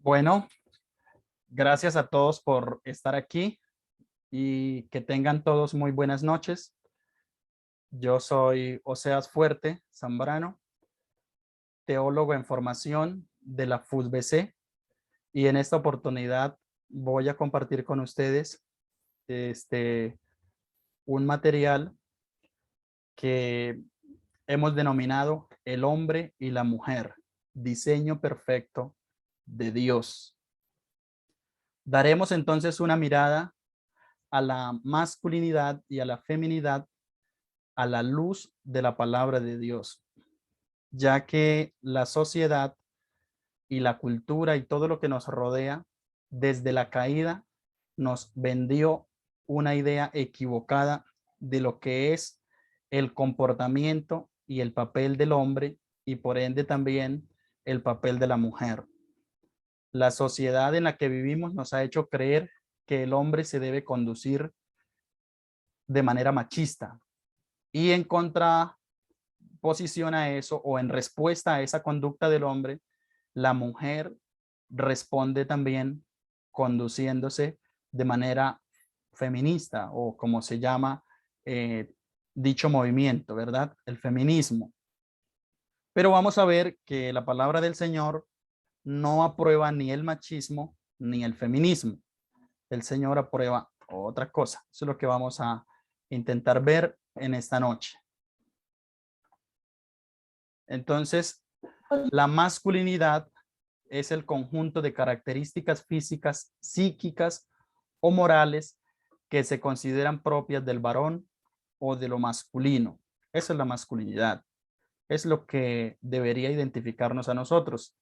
Bueno, gracias a todos por estar aquí y que tengan todos muy buenas noches. Yo soy Oseas Fuerte Zambrano, teólogo en formación de la FUSBC, y en esta oportunidad voy a compartir con ustedes este, un material que hemos denominado El hombre y la mujer, diseño perfecto de Dios. Daremos entonces una mirada a la masculinidad y a la feminidad a la luz de la palabra de Dios, ya que la sociedad y la cultura y todo lo que nos rodea desde la caída nos vendió una idea equivocada de lo que es el comportamiento y el papel del hombre, y por ende también el papel de la mujer. La sociedad en la que vivimos nos ha hecho creer que el hombre se debe conducir de manera machista, y en contraposición a eso, o en respuesta a esa conducta del hombre, la mujer responde también conduciéndose de manera feminista, o como se llama dicho movimiento, ¿verdad? El feminismo. Pero vamos a ver que la palabra del Señor no aprueba ni el machismo ni el feminismo. El Señor aprueba otra cosa. Eso es lo que vamos a intentar ver en esta noche. Entonces, la masculinidad es el conjunto de características físicas, psíquicas o morales que se consideran propias del varón o de lo masculino. Esa es la masculinidad. Es lo que debería identificarnos a nosotros.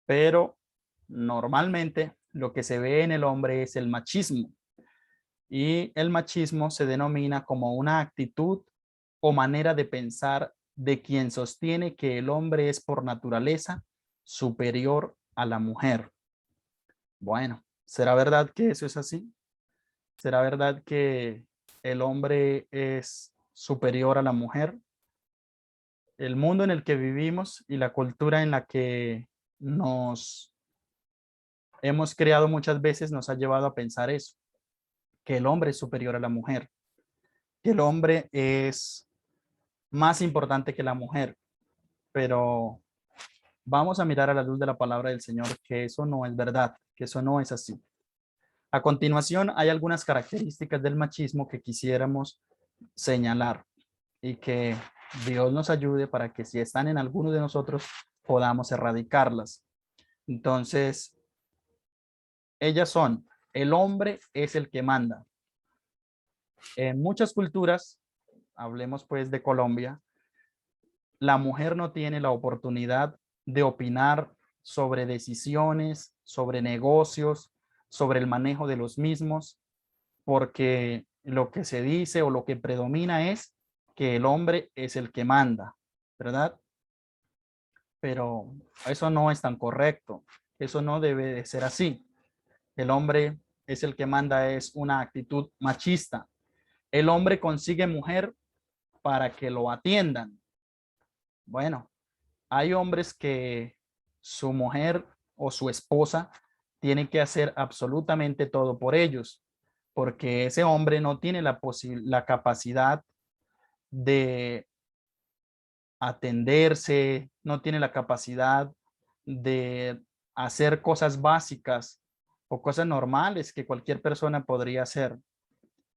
Pero normalmente lo que se ve en el hombre es el machismo. Y el machismo se denomina como una actitud o manera de pensar de quien sostiene que el hombre es por naturaleza superior a la mujer. Bueno, ¿será verdad que eso es así? ¿Será verdad que el hombre es superior a la mujer? El mundo en el que vivimos y la cultura en la que nos hemos creado muchas veces nos ha llevado a pensar eso, que el hombre es superior a la mujer, que el hombre es más importante que la mujer. Pero vamos a mirar a la luz de la palabra del Señor que eso no es verdad, que eso no es así. A continuación, hay algunas características del machismo que quisiéramos señalar y que Dios nos ayude para que si están en alguno de nosotros podamos erradicarlas. Entonces, ellas son: el hombre es el que manda. En muchas culturas, hablemos pues de Colombia, la mujer no tiene la oportunidad de opinar sobre decisiones, sobre negocios, sobre el manejo de los mismos, porque lo que se dice o lo que predomina es que el hombre es el que manda, ¿verdad? Pero eso no es tan correcto. Eso no debe de ser así. El hombre es el que manda, es una actitud machista. El hombre consigue mujer para que lo atiendan. Bueno, hay hombres que su mujer o su esposa tiene que hacer absolutamente todo por ellos, porque ese hombre no tiene la capacidad de atenderse, no tiene la capacidad de hacer cosas básicas o cosas normales que cualquier persona podría hacer.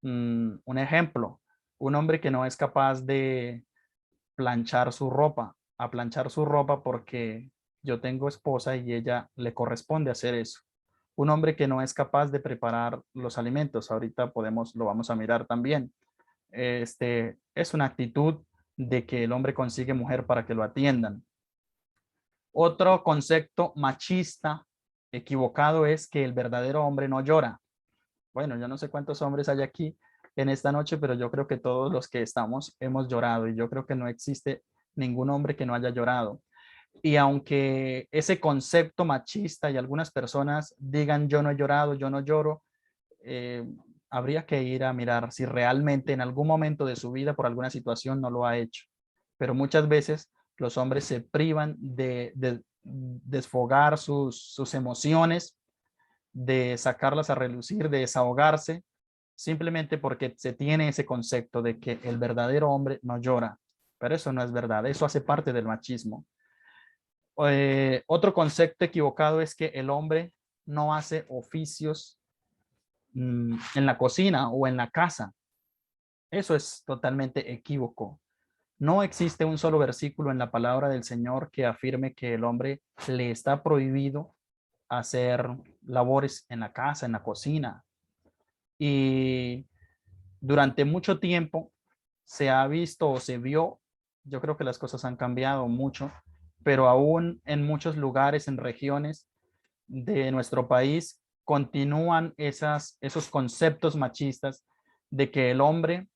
Un ejemplo: un hombre que no es capaz de planchar su ropa, a planchar su ropa porque yo tengo esposa y ella le corresponde hacer eso. Un hombre que no es capaz de preparar los alimentos, ahorita lo vamos a mirar también. Es una actitud de que el hombre consigue mujer para que lo atiendan. Otro concepto machista equivocado es que el verdadero hombre no llora. Bueno, yo no sé cuántos hombres hay aquí en esta noche, pero yo creo que todos los que estamos hemos llorado, y yo creo que no existe ningún hombre que no haya llorado. Y aunque ese concepto machista y algunas personas digan yo no he llorado, yo no lloro, eh, habría que ir a mirar si realmente en algún momento de su vida por alguna situación no lo ha hecho. Pero muchas veces los hombres se privan desfogar sus emociones, de sacarlas a relucir, de desahogarse, simplemente porque se tiene ese concepto de que el verdadero hombre no llora. Pero eso no es verdad, eso hace parte del machismo. Otro concepto equivocado es que el hombre no hace oficios en la cocina o en la casa. Eso es totalmente equívoco. No existe un solo versículo en la palabra del Señor que afirme que el hombre le está prohibido hacer labores en la casa, en la cocina. Y durante mucho tiempo se ha visto o se vio, yo creo que las cosas han cambiado mucho, pero aún en muchos lugares, en regiones de nuestro país, continúan esos conceptos machistas de que el hombre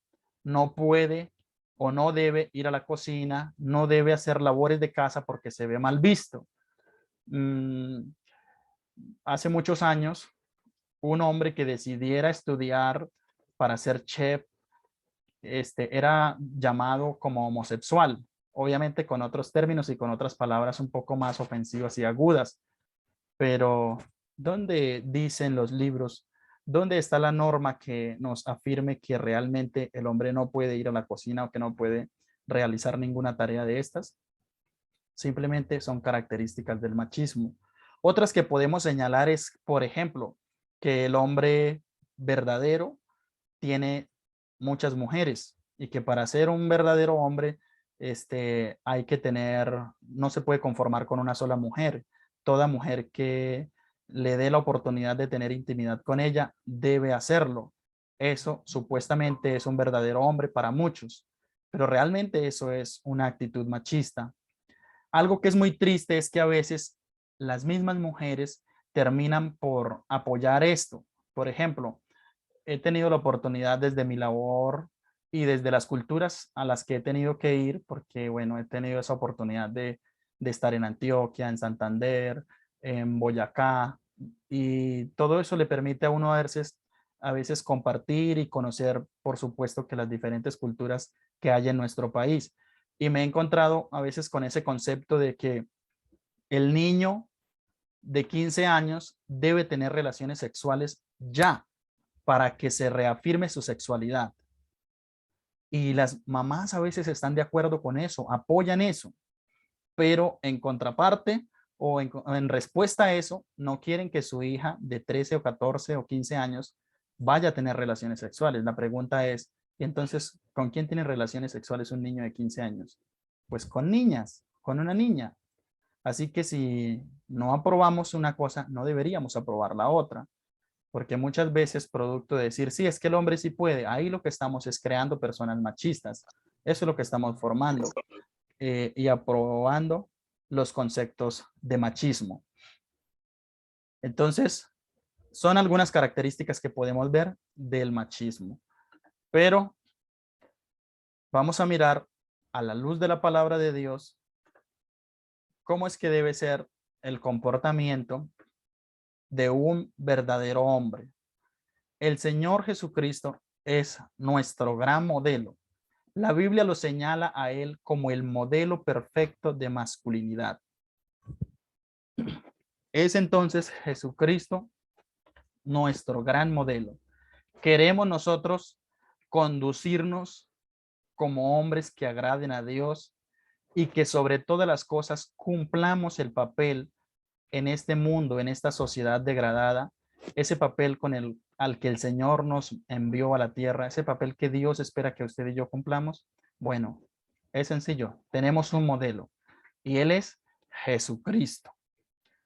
no puede o no debe ir a la cocina, no debe hacer labores de casa porque se ve mal visto. Hace muchos años, un hombre que decidiera estudiar para ser chef, era llamado como homosexual, obviamente con otros términos y con otras palabras un poco más ofensivas y agudas, pero ¿dónde dicen los libros? ¿Dónde está la norma que nos afirme que realmente el hombre no puede ir a la cocina o que no puede realizar ninguna tarea de estas? Simplemente son características del machismo. Otras que podemos señalar es, por ejemplo, que el hombre verdadero tiene muchas mujeres y que para ser un verdadero hombre, hay que tener, no se puede conformar con una sola mujer. Toda mujer que le dé la oportunidad de tener intimidad con ella debe hacerlo. Eso supuestamente es un verdadero hombre para muchos, pero realmente eso es una actitud machista. Algo que es muy triste es que a veces las mismas mujeres terminan por apoyar esto. Por ejemplo, he tenido la oportunidad desde mi labor y desde las culturas a las que he tenido que ir, porque bueno, he tenido esa oportunidad de estar en Antioquia, en Santander, en Boyacá, y todo eso le permite a uno a veces compartir y conocer, por supuesto, que las diferentes culturas que hay en nuestro país. Y me he encontrado a veces con ese concepto de que el niño de 15 años debe tener relaciones sexuales ya para que se reafirme su sexualidad. Y las mamás a veces están de acuerdo con eso, apoyan eso, pero en contraparte o en respuesta a eso, no quieren que su hija de 13 o 14 o 15 años vaya a tener relaciones sexuales. La pregunta es, ¿y entonces con quién tiene relaciones sexuales un niño de 15 años? Pues con niñas, con una niña. Así que si no aprobamos una cosa, no deberíamos aprobar la otra, porque muchas veces producto de decir, sí, es que el hombre sí puede, ahí lo que estamos es creando personas machistas. Eso es lo que estamos formando y aprobando los conceptos de machismo. Entonces, son algunas características que podemos ver del machismo, pero vamos a mirar a la luz de la palabra de Dios cómo es que debe ser el comportamiento de un verdadero hombre. El Señor Jesucristo es nuestro gran modelo. La Biblia lo señala a él como el modelo perfecto de masculinidad. Es entonces Jesucristo nuestro gran modelo. Queremos nosotros conducirnos como hombres que agraden a Dios y que sobre todas las cosas cumplamos el papel en este mundo, en esta sociedad degradada, ese papel al que el Señor nos envió a la tierra, ese papel que Dios espera que usted y yo cumplamos. Bueno, es sencillo, tenemos un modelo y Él es Jesucristo.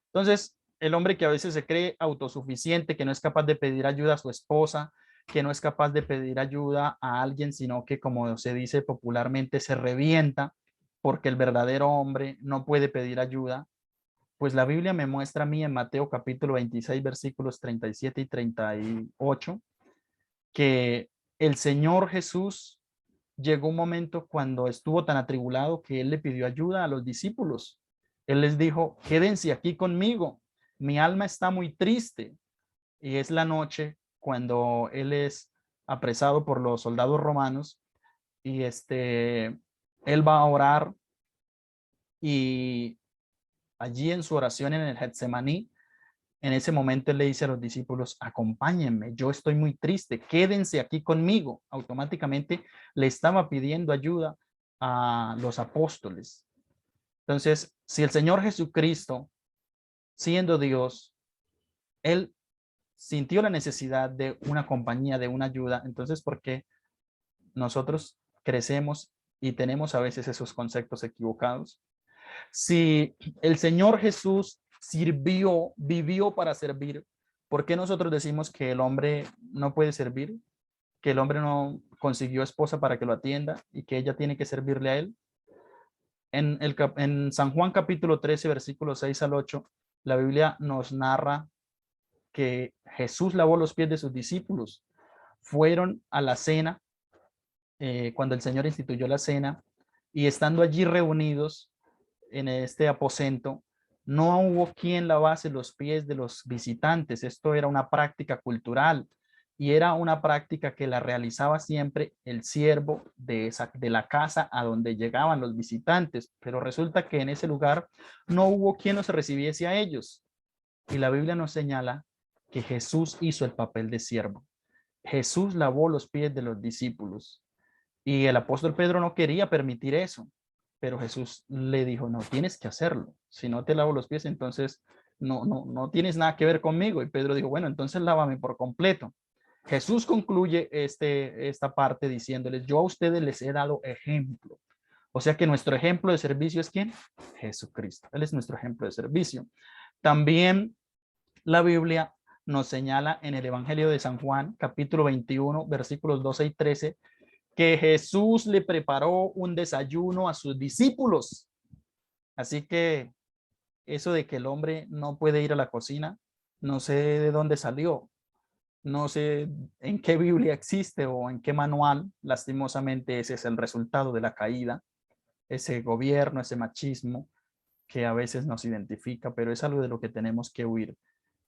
Entonces, el hombre que a veces se cree autosuficiente, que no es capaz de pedir ayuda a su esposa, que no es capaz de pedir ayuda a alguien, sino que, como se dice popularmente, se revienta porque el verdadero hombre no puede pedir ayuda, pues la Biblia me muestra a mí en Mateo capítulo 26, versículos 37 y 38, que el Señor Jesús llegó un momento cuando estuvo tan atribulado que Él le pidió ayuda a los discípulos. Él les dijo, quédense aquí conmigo, mi alma está muy triste. Y es la noche cuando Él es apresado por los soldados romanos y Él va a orar y allí en su oración en el Getsemaní, en ese momento él le dice a los discípulos, acompáñenme, yo estoy muy triste, quédense aquí conmigo. Automáticamente le estaba pidiendo ayuda a los apóstoles. Entonces, si el Señor Jesucristo, siendo Dios, él sintió la necesidad de una compañía, de una ayuda, entonces, ¿por qué nosotros crecemos y tenemos a veces esos conceptos equivocados? Si el Señor Jesús sirvió, vivió para servir, ¿por qué nosotros decimos que el hombre no puede servir? Que el hombre no consiguió esposa para que lo atienda y que ella tiene que servirle a él. En San Juan capítulo 13, versículos 6 al 8, la Biblia nos narra que Jesús lavó los pies de sus discípulos. Fueron a la cena, cuando el Señor instituyó la cena, y estando allí reunidos en este aposento, no hubo quien lavase los pies de los visitantes. Esto era una práctica cultural y era una práctica que la realizaba siempre el siervo de la casa a donde llegaban los visitantes. Pero resulta que en ese lugar no hubo quien los recibiese a ellos. Y la Biblia nos señala que Jesús hizo el papel de siervo. Jesús lavó los pies de los discípulos. Y el apóstol Pedro no quería permitir eso, pero Jesús le dijo, no, tienes que hacerlo. Si no te lavo los pies, entonces no tienes nada que ver conmigo. Y Pedro dijo, bueno, entonces lávame por completo. Jesús concluye esta parte diciéndoles, yo a ustedes les he dado ejemplo. O sea que nuestro ejemplo de servicio es ¿quién? Jesucristo. Él es nuestro ejemplo de servicio. También la Biblia nos señala en el Evangelio de San Juan, capítulo 21, versículos 12 y 13, que Jesús le preparó un desayuno a sus discípulos. Así que eso de que el hombre no puede ir a la cocina, no sé de dónde salió, no sé en qué Biblia existe o en qué manual. Lastimosamente ese es el resultado de la caída, ese gobierno, ese machismo que a veces nos identifica, pero es algo de lo que tenemos que huir.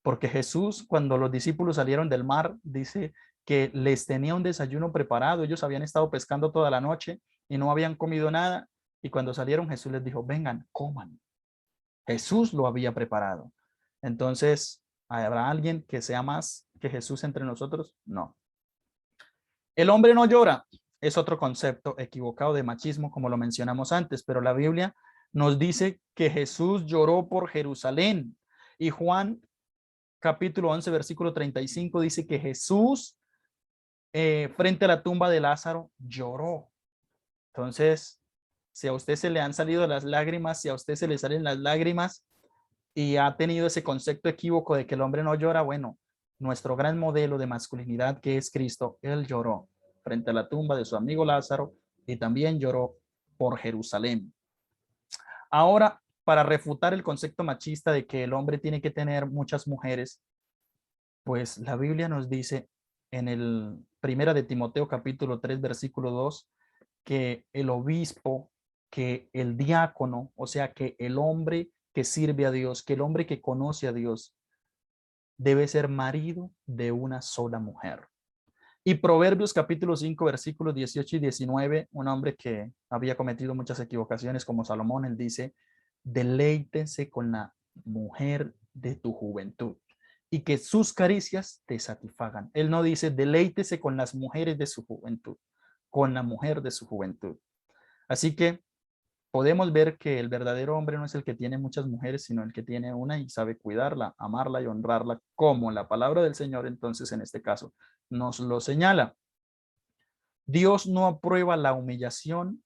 Porque Jesús, cuando los discípulos salieron del mar, dice que les tenía un desayuno preparado. Ellos habían estado pescando toda la noche y no habían comido nada. Y cuando salieron, Jesús les dijo, vengan, coman. Jesús lo había preparado. Entonces, ¿habrá alguien que sea más que Jesús entre nosotros? No. El hombre no llora. Es otro concepto equivocado de machismo, como lo mencionamos antes, pero la Biblia nos dice que Jesús lloró por Jerusalén. Y Juan capítulo 11, versículo 35 dice que Jesús frente a la tumba de Lázaro lloró. Entonces, si a usted se le han salido las lágrimas, si a usted se le salen las lágrimas y ha tenido ese concepto equívoco de que el hombre no llora, bueno, nuestro gran modelo de masculinidad que es Cristo, él lloró frente a la tumba de su amigo Lázaro y también lloró por Jerusalén. Ahora, para refutar el concepto machista de que el hombre tiene que tener muchas mujeres, pues la Biblia nos dice en el primera de Timoteo capítulo 3 versículo 2 que el obispo, que el diácono, o sea que el hombre que sirve a Dios, que el hombre que conoce a Dios, debe ser marido de una sola mujer. Y Proverbios capítulo 5 versículos 18 y 19, un hombre que había cometido muchas equivocaciones como Salomón, él dice, deleítese con la mujer de tu juventud y que sus caricias te satisfagan. Él no dice deleítese con las mujeres de su juventud, con la mujer de su juventud. Así que podemos ver que el verdadero hombre no es el que tiene muchas mujeres, sino el que tiene una y sabe cuidarla, amarla y honrarla, como la palabra del Señor entonces en este caso nos lo señala. Dios no aprueba la humillación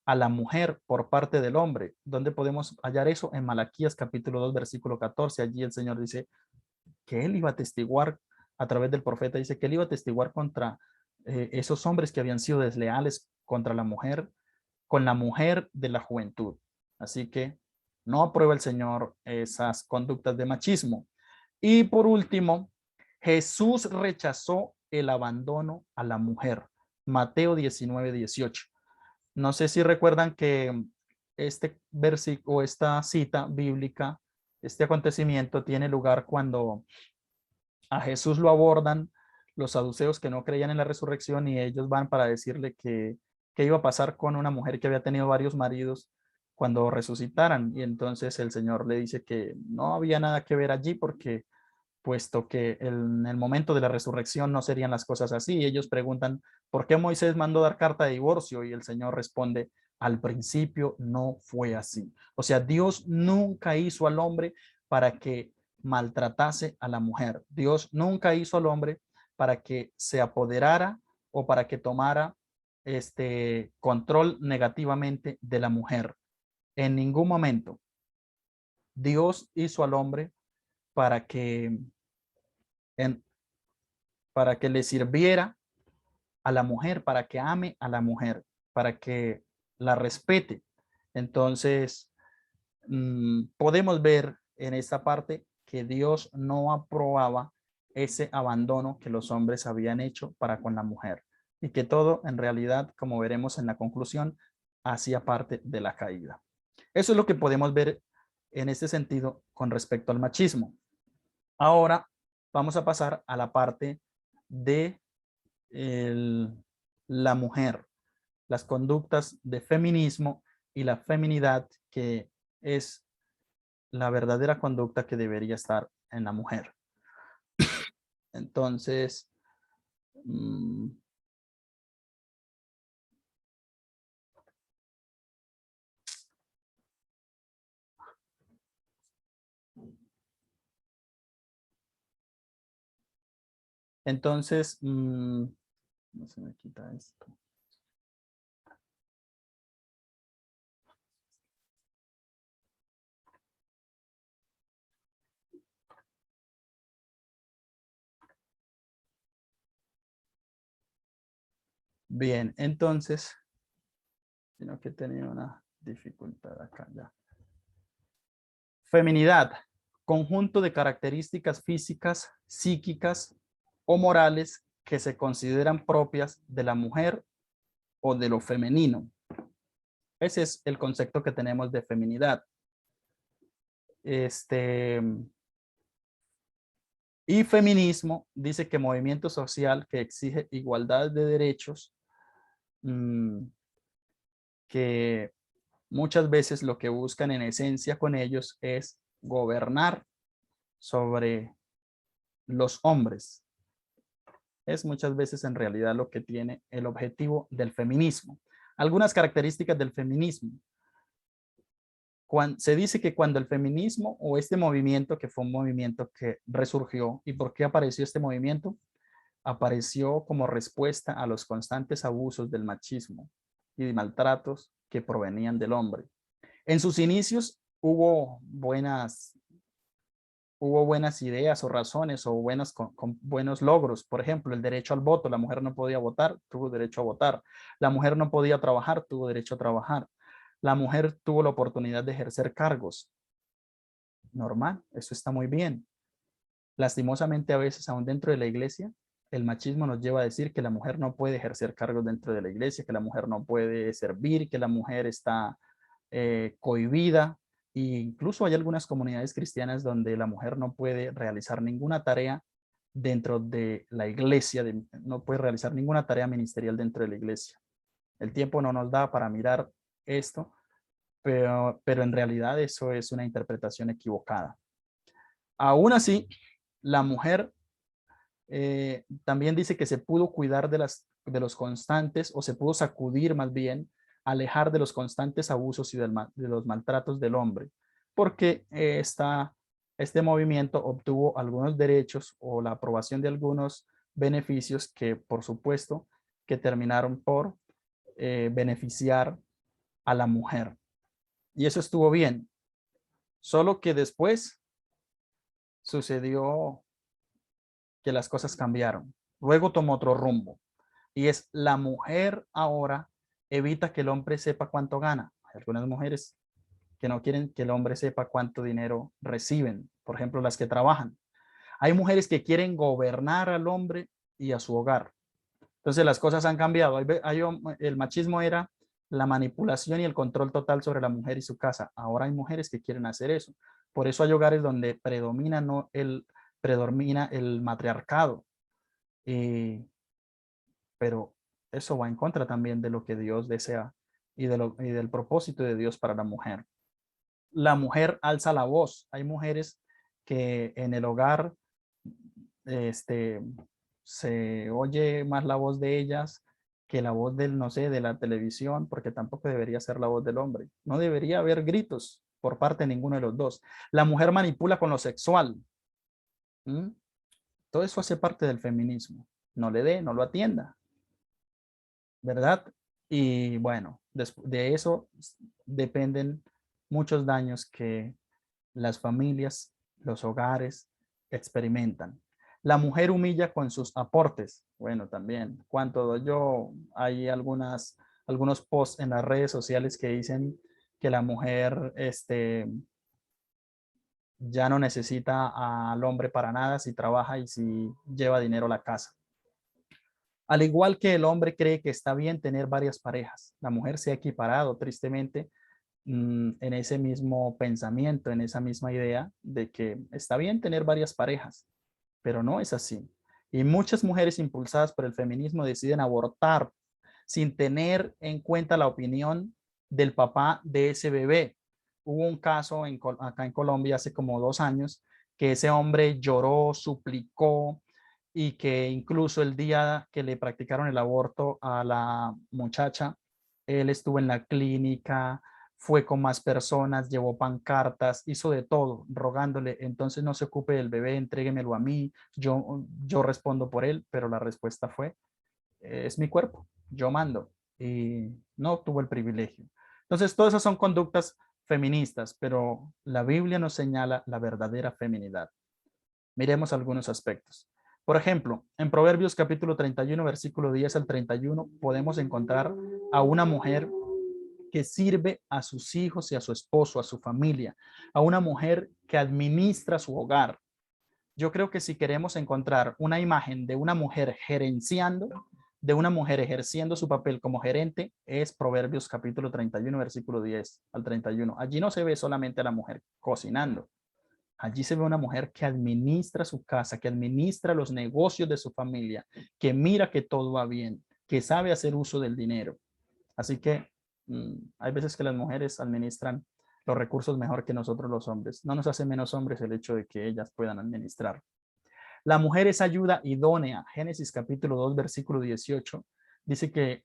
a la mujer por parte del hombre. ¿Dónde podemos hallar eso? En Malaquías capítulo 2 versículo 14. Allí el Señor dice que él iba a testiguar a través del profeta, dice que él iba a testiguar contra esos hombres que habían sido desleales contra la mujer, con la mujer de la juventud. Así que no aprueba el Señor esas conductas de machismo. Y por último, Jesús rechazó el abandono a la mujer. Mateo 19, 18. No sé si recuerdan que este versículo, esta cita bíblica, este acontecimiento tiene lugar cuando a Jesús lo abordan los saduceos que no creían en la resurrección y ellos van para decirle que iba a pasar con una mujer que había tenido varios maridos cuando resucitaran. Y entonces el Señor le dice que no había nada que ver allí porque puesto que en el momento de la resurrección no serían las cosas así. Y ellos preguntan, ¿por qué Moisés mandó dar carta de divorcio? Y el Señor responde, al principio no fue así. O sea, Dios nunca hizo al hombre para que maltratase a la mujer. Dios nunca hizo al hombre para que se apoderara o para que tomara este control negativamente de la mujer. En ningún momento. Dios hizo al hombre para que en, para que le sirviera a la mujer, para que ame a la mujer, para que la respete. Entonces, podemos ver en esta parte que Dios no aprobaba ese abandono que los hombres habían hecho para con la mujer y que todo en realidad, como veremos en la conclusión, hacía parte de la caída. Eso es lo que podemos ver en este sentido con respecto al machismo. Ahora vamos a pasar a la parte de la mujer, las conductas de feminismo y la feminidad, que es la verdadera conducta que debería estar en la mujer. Entonces, no se me quita esto. Bien, entonces, sino que tenía una dificultad acá ya. Feminidad, conjunto de características físicas, psíquicas o morales que se consideran propias de la mujer o de lo femenino. Ese es el concepto que tenemos de feminidad. Y feminismo dice que movimiento social que exige igualdad de derechos, que muchas veces lo que buscan en esencia con ellos es gobernar sobre los hombres. Es muchas veces en realidad lo que tiene el objetivo del feminismo. Algunas características del feminismo. Se dice que cuando el feminismo o este movimiento, que fue un movimiento que resurgió, ¿y por qué apareció este movimiento? Apareció como respuesta a los constantes abusos del machismo y de maltratos que provenían del hombre. En sus inicios hubo buenas ideas o razones o con buenos logros. Por ejemplo, el derecho al voto. La mujer no podía votar, tuvo derecho a votar. La mujer no podía trabajar, tuvo derecho a trabajar. La mujer tuvo la oportunidad de ejercer cargos. Normal, eso está muy bien. Lastimosamente, a veces, aún dentro de la iglesia, el machismo nos lleva a decir que la mujer no puede ejercer cargos dentro de la iglesia, que la mujer no puede servir, que la mujer está cohibida. E incluso hay algunas comunidades cristianas donde la mujer no puede realizar ninguna tarea dentro de la iglesia, no puede realizar ninguna tarea ministerial dentro de la iglesia. El tiempo no nos da para mirar esto, pero en realidad eso es una interpretación equivocada. Aún así, la mujer también dice que se pudo cuidar de los constantes, o se pudo sacudir más bien, alejar de los constantes abusos y de los maltratos del hombre, porque este movimiento obtuvo algunos derechos o la aprobación de algunos beneficios que, por supuesto, que terminaron por beneficiar a la mujer. Y eso estuvo bien, solo que después sucedió que las cosas cambiaron. Luego tomó otro rumbo. Y es la mujer ahora evita que el hombre sepa cuánto gana. Hay algunas mujeres que no quieren que el hombre sepa cuánto dinero reciben. Por ejemplo, las que trabajan. Hay mujeres que quieren gobernar al hombre y a su hogar. Entonces las cosas han cambiado. El machismo era la manipulación y el control total sobre la mujer y su casa. Ahora hay mujeres que quieren hacer eso. Por eso hay hogares donde predomina el matriarcado. Pero eso va en contra también de lo que Dios desea y del propósito de Dios para la mujer. La mujer alza la voz. Hay mujeres que en el hogar este, se oye más la voz de ellas que la voz del, no sé, de la televisión, porque tampoco debería ser la voz del hombre. No debería haber gritos por parte de ninguno de los dos. La mujer manipula con lo sexual. ¿Mm? Todo eso hace parte del feminismo. No le dé, no lo atienda, ¿verdad? Y bueno, de eso dependen muchos daños que las familias, los hogares experimentan. La mujer humilla con sus aportes. Bueno, también, cuanto yo, hay algunos posts en las redes sociales que dicen que la mujer ya no necesita al hombre para nada si trabaja y si lleva dinero a la casa. Al igual que el hombre cree que está bien tener varias parejas, la mujer se ha equiparado tristemente en ese mismo pensamiento, en esa misma idea de que está bien tener varias parejas, pero no es así. Y muchas mujeres impulsadas por el feminismo deciden abortar sin tener en cuenta la opinión del papá de ese bebé. Hubo un caso acá en Colombia hace como 2 años que ese hombre lloró, suplicó y que incluso el día que le practicaron el aborto a la muchacha, él estuvo en la clínica, fue con más personas, llevó pancartas, hizo de todo, rogándole, entonces no se ocupe del bebé, entréguemelo a mí, yo respondo por él, pero la respuesta fue, es mi cuerpo, yo mando, y no obtuvo el privilegio. Entonces, todas esas son conductas feministas, pero la Biblia nos señala la verdadera feminidad. Miremos algunos aspectos. Por ejemplo, en Proverbios capítulo 31, versículo 10 al 31, podemos encontrar a una mujer que sirve a sus hijos y a su esposo, a su familia, a una mujer que administra su hogar. Yo creo que si queremos encontrar una imagen de una mujer gerenciando, de una mujer ejerciendo su papel como gerente, es Proverbios capítulo 31, versículo 10 al 31. Allí no se ve solamente a la mujer cocinando, allí se ve una mujer que administra su casa, que administra los negocios de su familia, que mira que todo va bien, que sabe hacer uso del dinero. Así que hay veces que las mujeres administran los recursos mejor que nosotros los hombres. No nos hace menos hombres el hecho de que ellas puedan administrar. La mujer es ayuda idónea. Génesis capítulo 2, versículo 18. Dice que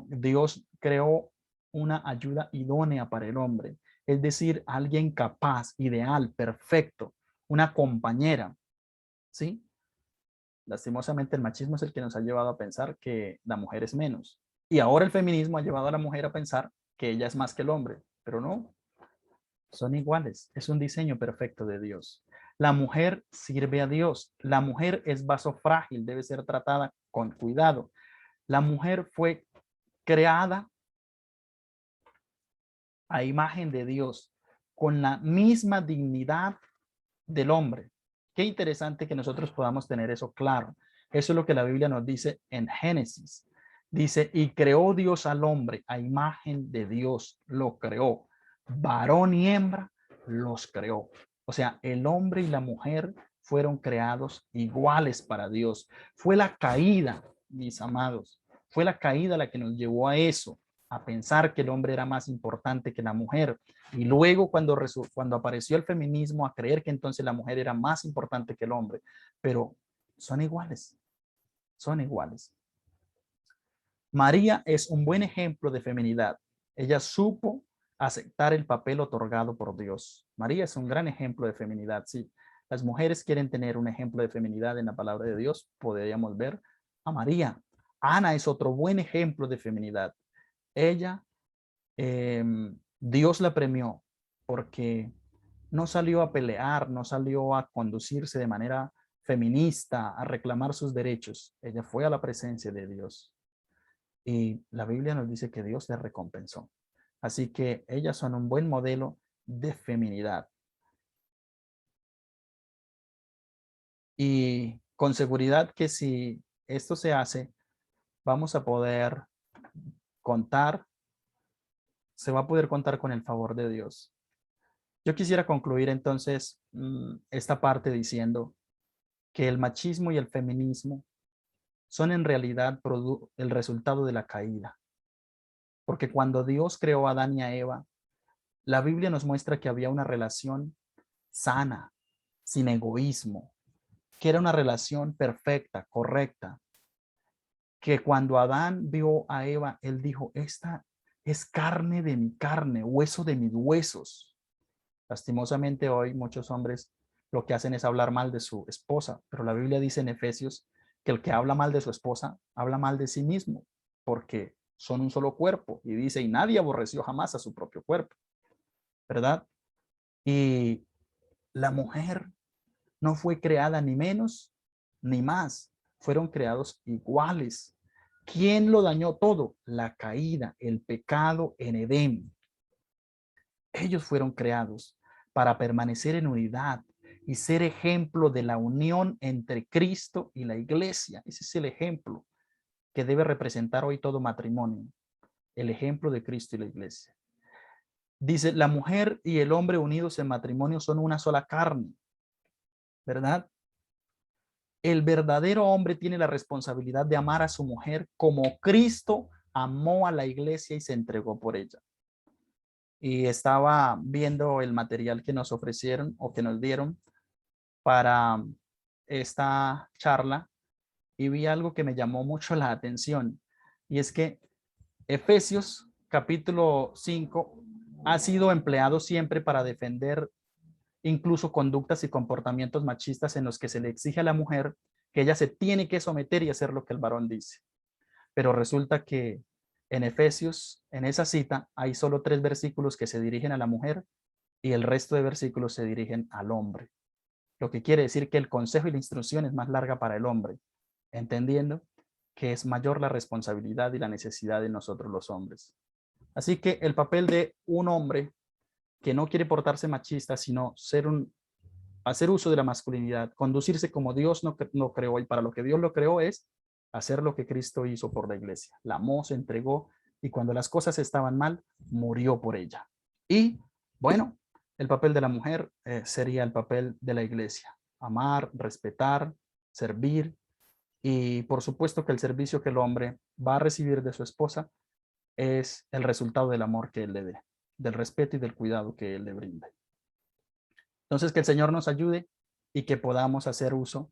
Dios creó una ayuda idónea para el hombre. Es decir, alguien capaz, ideal, perfecto, una compañera. ¿Sí? Lastimosamente el machismo es el que nos ha llevado a pensar que la mujer es menos. Y ahora el feminismo ha llevado a la mujer a pensar que ella es más que el hombre, pero no, son iguales. Es un diseño perfecto de Dios. La mujer sirve a Dios. La mujer es vaso frágil, debe ser tratada con cuidado. La mujer fue creada a imagen de Dios, con la misma dignidad del hombre. Qué interesante que nosotros podamos tener eso claro. Eso es lo que la Biblia nos dice en Génesis. Dice, y creó Dios al hombre a imagen de Dios, lo creó. Varón y hembra los creó. O sea, el hombre y la mujer fueron creados iguales para Dios. Fue la caída, mis amados, fue la caída la que nos llevó a eso, a pensar que el hombre era más importante que la mujer. Y luego cuando apareció el feminismo, a creer que entonces la mujer era más importante que el hombre. Pero son iguales, son iguales. María es un buen ejemplo de feminidad. Ella supo aceptar el papel otorgado por Dios. María es un gran ejemplo de feminidad. Si las mujeres quieren tener un ejemplo de feminidad en la palabra de Dios, podríamos ver a María. Ana es otro buen ejemplo de feminidad. Ella, Dios la premió porque no salió a pelear, no salió a conducirse de manera feminista, a reclamar sus derechos. Ella fue a la presencia de Dios. Y la Biblia nos dice que Dios le recompensó. Así que ellas son un buen modelo de feminidad. Y con seguridad que si esto se hace, vamos a poder contar, se va a poder contar con el favor de Dios. Yo quisiera concluir entonces esta parte diciendo que el machismo y el feminismo son en realidad el resultado de la caída. Porque cuando Dios creó a Adán y a Eva, la Biblia nos muestra que había una relación sana, sin egoísmo, que era una relación perfecta, correcta, que cuando Adán vio a Eva, él dijo, esta es carne de mi carne, hueso de mis huesos. Lastimosamente hoy muchos hombres lo que hacen es hablar mal de su esposa, pero la Biblia dice en Efesios que el que habla mal de su esposa habla mal de sí mismo, porque son un solo cuerpo, y dice, y nadie aborreció jamás a su propio cuerpo, ¿verdad? Y la mujer no fue creada ni menos ni más, fueron creados iguales. ¿Quién lo dañó todo? La caída, el pecado en Edén. Ellos fueron creados para permanecer en unidad y ser ejemplo de la unión entre Cristo y la iglesia. Ese es el ejemplo que debe representar hoy todo matrimonio, el ejemplo de Cristo y la iglesia. Dice, la mujer y el hombre unidos en matrimonio son una sola carne, ¿verdad? El verdadero hombre tiene la responsabilidad de amar a su mujer como Cristo amó a la iglesia y se entregó por ella. Y estaba viendo el material que nos ofrecieron o que nos dieron para esta charla y vi algo que me llamó mucho la atención, y es que Efesios capítulo 5 ha sido empleado siempre para defender incluso conductas y comportamientos machistas en los que se le exige a la mujer que ella se tiene que someter y hacer lo que el varón dice. Pero resulta que en Efesios, en esa cita, hay solo 3 versículos que se dirigen a la mujer y el resto de versículos se dirigen al hombre. Lo que quiere decir que el consejo y la instrucción es más larga para el hombre, entendiendo que es mayor la responsabilidad y la necesidad de nosotros los hombres. Así que el papel de un hombre que no quiere portarse machista, sino hacer uso de la masculinidad, conducirse como Dios no creó, y para lo que Dios lo creó es hacer lo que Cristo hizo por la iglesia. La amó, se entregó, y cuando las cosas estaban mal, murió por ella. Y bueno, el papel de la mujer sería el papel de la iglesia: amar, respetar, servir, y por supuesto que el servicio que el hombre va a recibir de su esposa es el resultado del amor que él le dé, del respeto y del cuidado que él le brinde. Entonces, que el Señor nos ayude y que podamos hacer uso